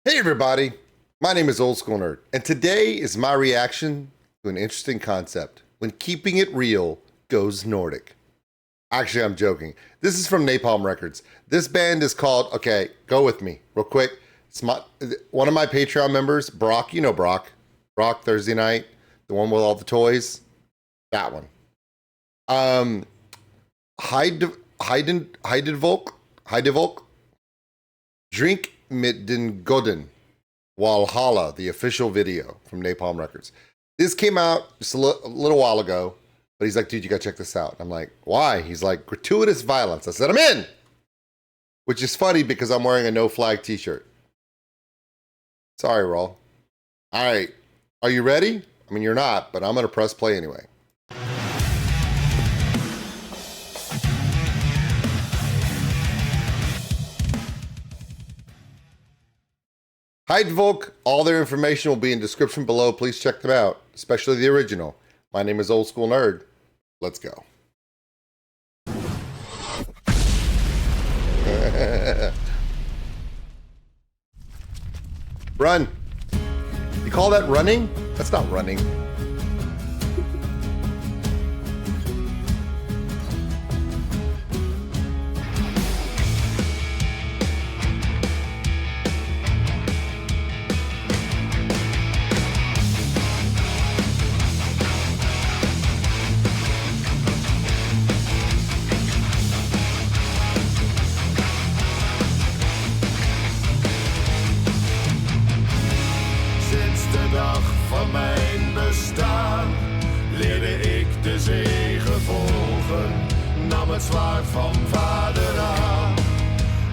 Hey everybody, my name is OldSkuleNerd, and today is my reaction to an interesting concept. When keeping it real goes Nordic. Actually, I'm joking. This is from Napalm Records. This band is called, okay, go with me real quick. It's one of my Patreon members, Brock, you know Brock. Brock Thursday night, the one with all the toys. That one. HEIDEVOK. Drink mit den Goden. Walhalla, the official video from Napalm Records. This came out just a little while ago, but he's like, dude, you gotta check this out. I'm like, why? He's like, gratuitous violence. I said, I'm in! Which is funny because I'm wearing a no flag t-shirt. Sorry, Raul. All right, are you ready? I mean, you're not, but I'm gonna press play anyway. HEIDEVOK, all their information will be in the description below. Please check them out, especially the original. My name is OldSkuleNerd. Let's go. Run. You call that running? That's not running. Van mijn bestaan leerde ik de zegen volgen, nam het zwaard van vader aan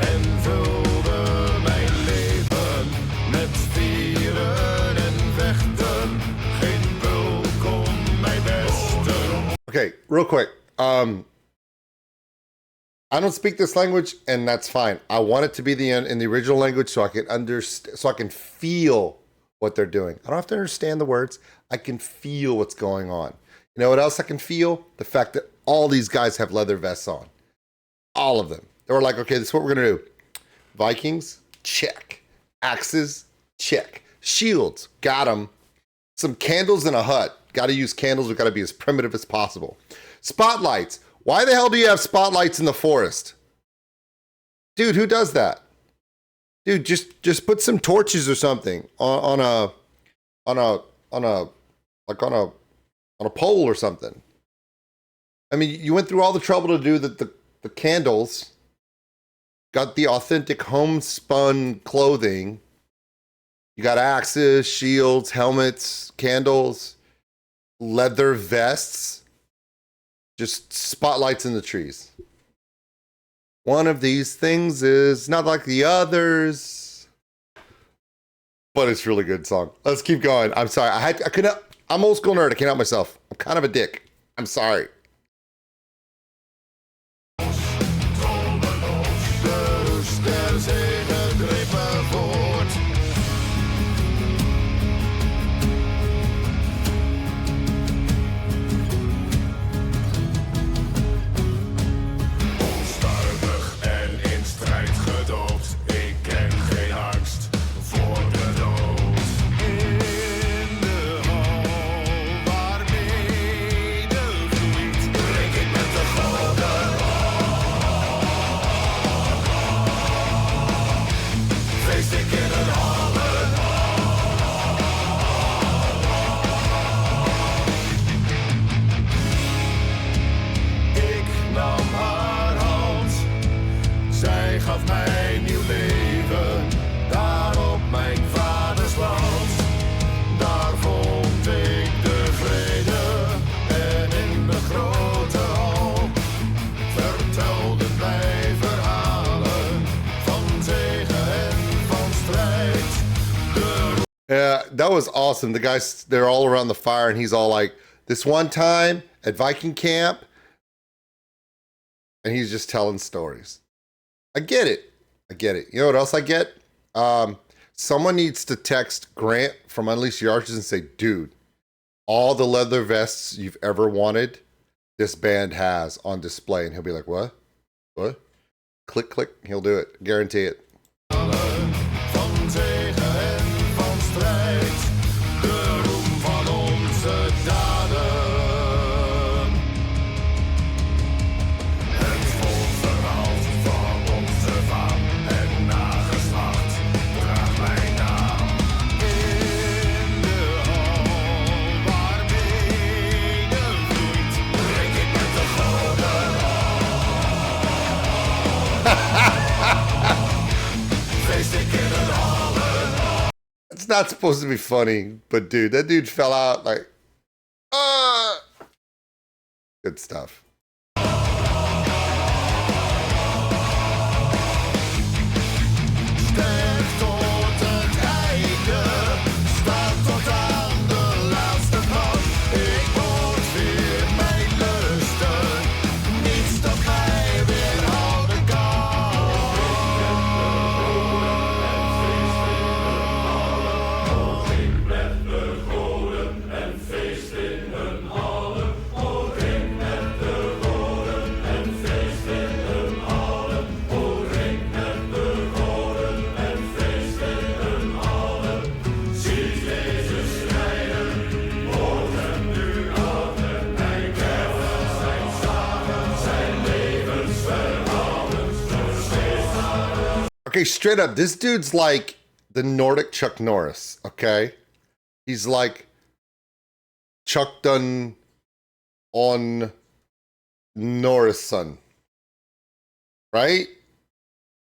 en vulde mijn leven met vieren en vechten. Geen bul kon mij besten. Okay, real quick. I don't speak this language, and that's fine. I want it to be in the original language so I can understand, so I can feel what they're doing. I don't have to understand the words. I can feel what's going on. You know what else I can feel? The fact that all these guys have leather vests on. All of them. They were like, okay, this is what we're going to do. Vikings, check. Axes, check. Shields, got them. Some candles in a hut. Got to use candles. We've got to be as primitive as possible. Spotlights. Why the hell do you have spotlights in the forest? Dude, who does that? Dude, just put some torches or something on a pole or something. I mean, you went through all the trouble to do the candles, got the authentic homespun clothing. You got axes, shields, helmets, candles, leather vests, just spotlights in the trees. One of these things is not like the others, but it's a really good song. Let's keep going. I'm sorry. I'm OldSkuleNerd. I can't help myself. I'm kind of a dick. I'm sorry. Gaf mij nieuw leven, daar op mijn vaders land. Daar vond ik de vrede en in de grote hal vertelden wij verhalen van zegen en van strijd. Yeah, that was awesome. The guys, they're all around the fire and he's all like, this one time at Viking camp, and he's just telling stories. I get it. I get it. You know what else I get? Someone needs to text Grant from Unleash Your Archers and say, dude, all the leather vests you've ever wanted, this band has on display. And he'll be like, what? What? Click, click. He'll do it. Guarantee it. Van zegen It's not supposed to be funny, but dude, that dude fell out like, good stuff. Sterk tot het einde, staat tot aan de laatste nacht. Ik moet weer mijn lusten, niets dat mij weerhouden kan. Drink met de goden en feest in hun hallen. O, drink met de goden en feest in hun hallen. O, drink met de goden en feest in hun hallen. Ziet deze strijden, hoort hem nu aan en mijn kerven zijn samen, zijn levensverhalen nog steeds aan. Okay, straight up, this dude's like the Nordic Chuck Norris, okay? He's like Chuck Dunn on Norris' son, right?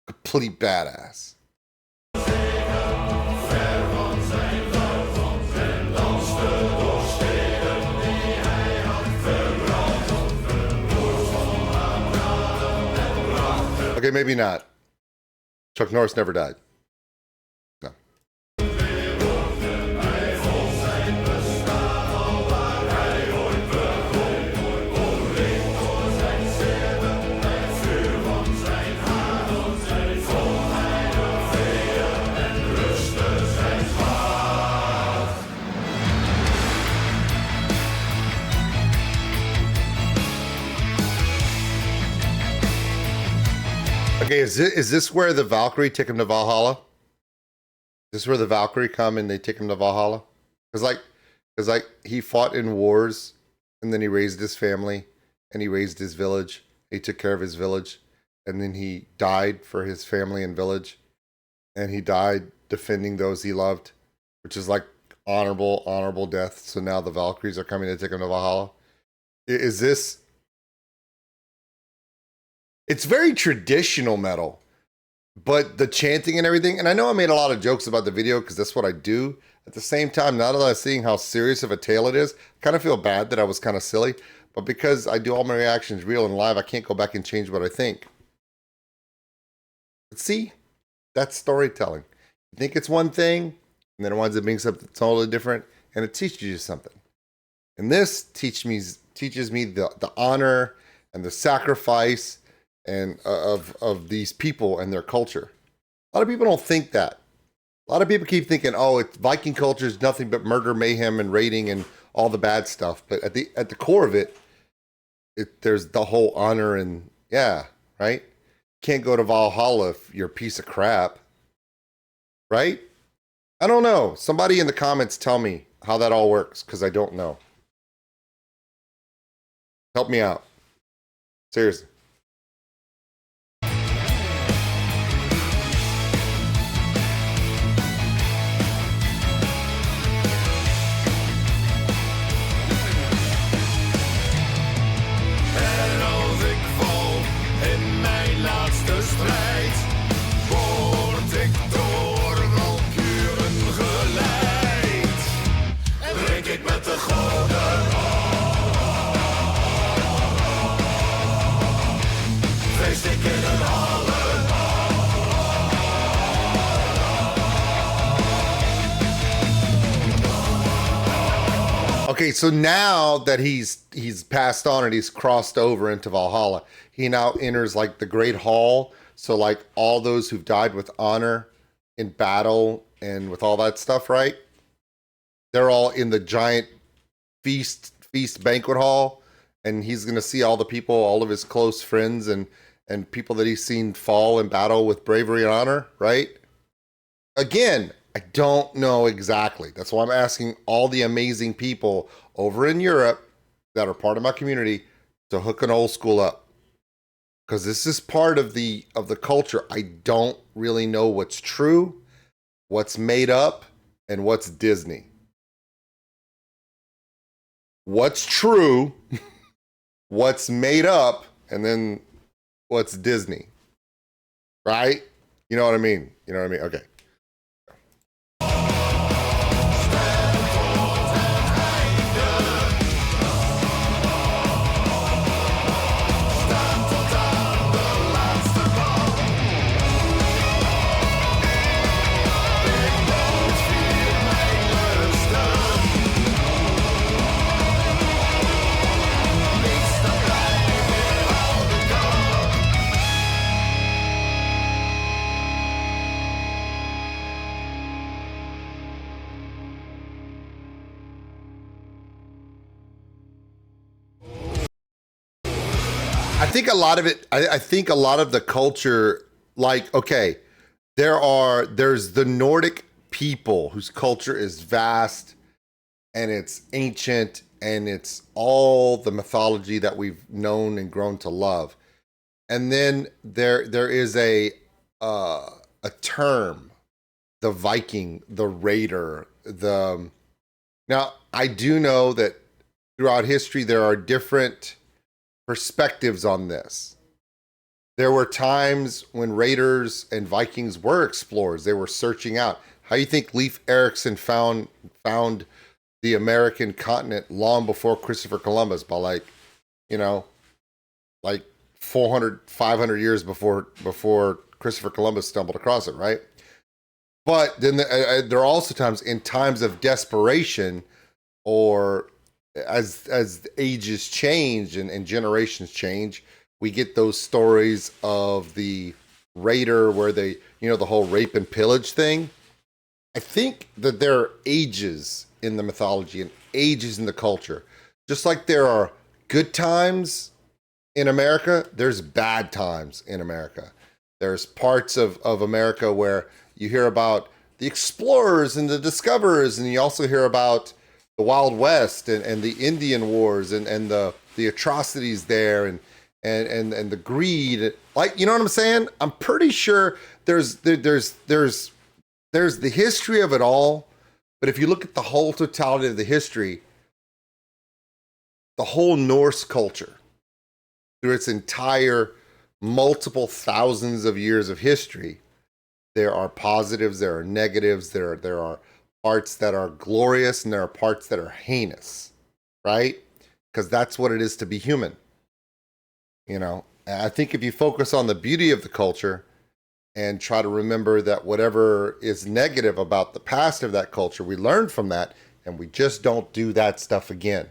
Complete badass. Okay, maybe not. Chuck Norris never died. No. Okay, is this where the Valkyrie take him to Valhalla? Is this where the Valkyrie come and they take him to Valhalla? Because like he fought in wars and then he raised his family and he raised his village. He took care of his village and then he died for his family and village and he died defending those he loved, which is like honorable death. So now the Valkyries are coming to take him to Valhalla. Is this? It's very traditional metal, but the chanting and everything, and I know I made a lot of jokes about the video because that's what I do. At the same time, now that I'm seeing how serious of a tale it is, I kind of feel bad that I was kind of silly, but because I do all my reactions real and live, I can't go back and change what I think. But see, that's storytelling. You think it's one thing, and then it winds up being something totally different, and it teaches you something. And this teaches me the honor and the sacrifice and of these people and their culture. A lot of people don't think that. A lot of people keep thinking, oh, Viking culture is nothing but murder, mayhem, and raiding and all the bad stuff. But at the core of it, there's the whole honor and yeah, right? Can't go to Valhalla if you're a piece of crap, right? I don't know. Somebody in the comments tell me how that all works because I don't know. Help me out. Seriously. Okay, so now that he's passed on and he's crossed over into Valhalla, he now enters like the Great Hall. So like all those who've died with honor in battle and with all that stuff, right? They're all in the giant feast banquet hall, and he's gonna see all the people, all of his close friends and people that he's seen fall in battle with bravery and honor, right? Again, I don't know exactly. That's why I'm asking all the amazing people over in Europe that are part of my community to hook an old school up. Because this is part of the culture. I don't really know what's true, what's made up, and what's Disney. What's true, what's made up, and then what's Disney. Right? You know what I mean? Okay. I think a lot of it, I think a lot of the culture, like, okay, there's the Nordic people whose culture is vast and it's ancient and it's all the mythology that we've known and grown to love. And then there is a term, the Viking, the Raider, now I do know that throughout history there are different perspectives on this. There were times when Raiders and Vikings were explorers. They were searching out. How do you think Leif Erikson found the American continent long before Christopher Columbus? By like 400, 500 years before Christopher Columbus stumbled across it, right? But then there are also times in times of desperation, or as ages change and generations change, we get those stories of the raider where they, the whole rape and pillage thing. I think that there are ages in the mythology and ages in the culture. Just like there are good times in America, there's bad times in America. There's parts of America where you hear about the explorers and the discoverers, and you also hear about the Wild West and the Indian Wars and the atrocities there and the greed. Like, you know what I'm saying? I'm pretty sure there's the history of it all, but if you look at the whole totality of the history, the whole Norse culture, through its entire multiple thousands of years of history, there are positives, there are negatives, there are parts that are glorious and there are parts that are heinous, right? Because that's what it is to be human. And I think if you focus on the beauty of the culture and try to remember that whatever is negative about the past of that culture, we learn from that and we just don't do that stuff again,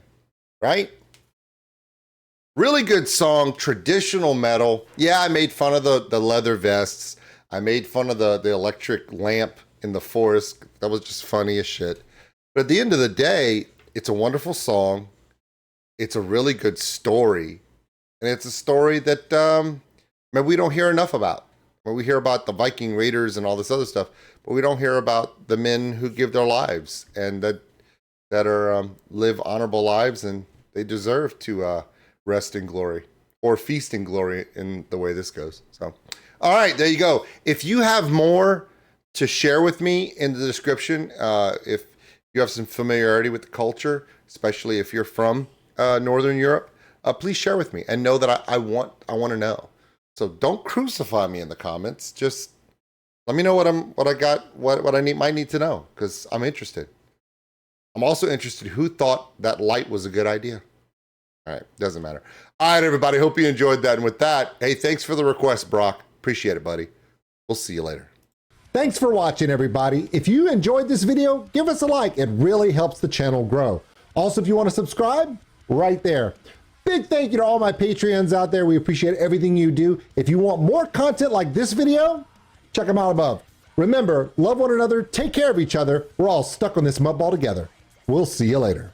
right? Really good song, traditional metal. Yeah, I made fun of the leather vests. I made fun of the electric lamp in the forest. That was just funny as shit. But at the end of the day, it's a wonderful song. It's a really good story. And it's a story that we don't hear enough about. Well, we hear about the Viking Raiders and all this other stuff, but we don't hear about the men who give their lives and that live honorable lives, and they deserve to rest in glory or feast in glory in the way this goes. So, all right, there you go. If you have more to share with me in the description, if you have some familiarity with the culture, especially if you're from Northern Europe, please share with me and know that I want to know. So don't crucify me in the comments. Just let me know what I might need to know, because I'm interested. I'm also interested who thought that light was a good idea. All right, doesn't matter. All right, everybody, hope you enjoyed that. And with that, hey, thanks for the request, Brock. Appreciate it, buddy. We'll see you later. Thanks for watching, everybody. If you enjoyed this video, give us a like. It really helps the channel grow. Also, if you want to subscribe, right there. Big thank you to all my Patreons out there. We appreciate everything you do. If you want more content like this video, check them out above. Remember, love one another, take care of each other. We're all stuck on this mud ball together. We'll see you later.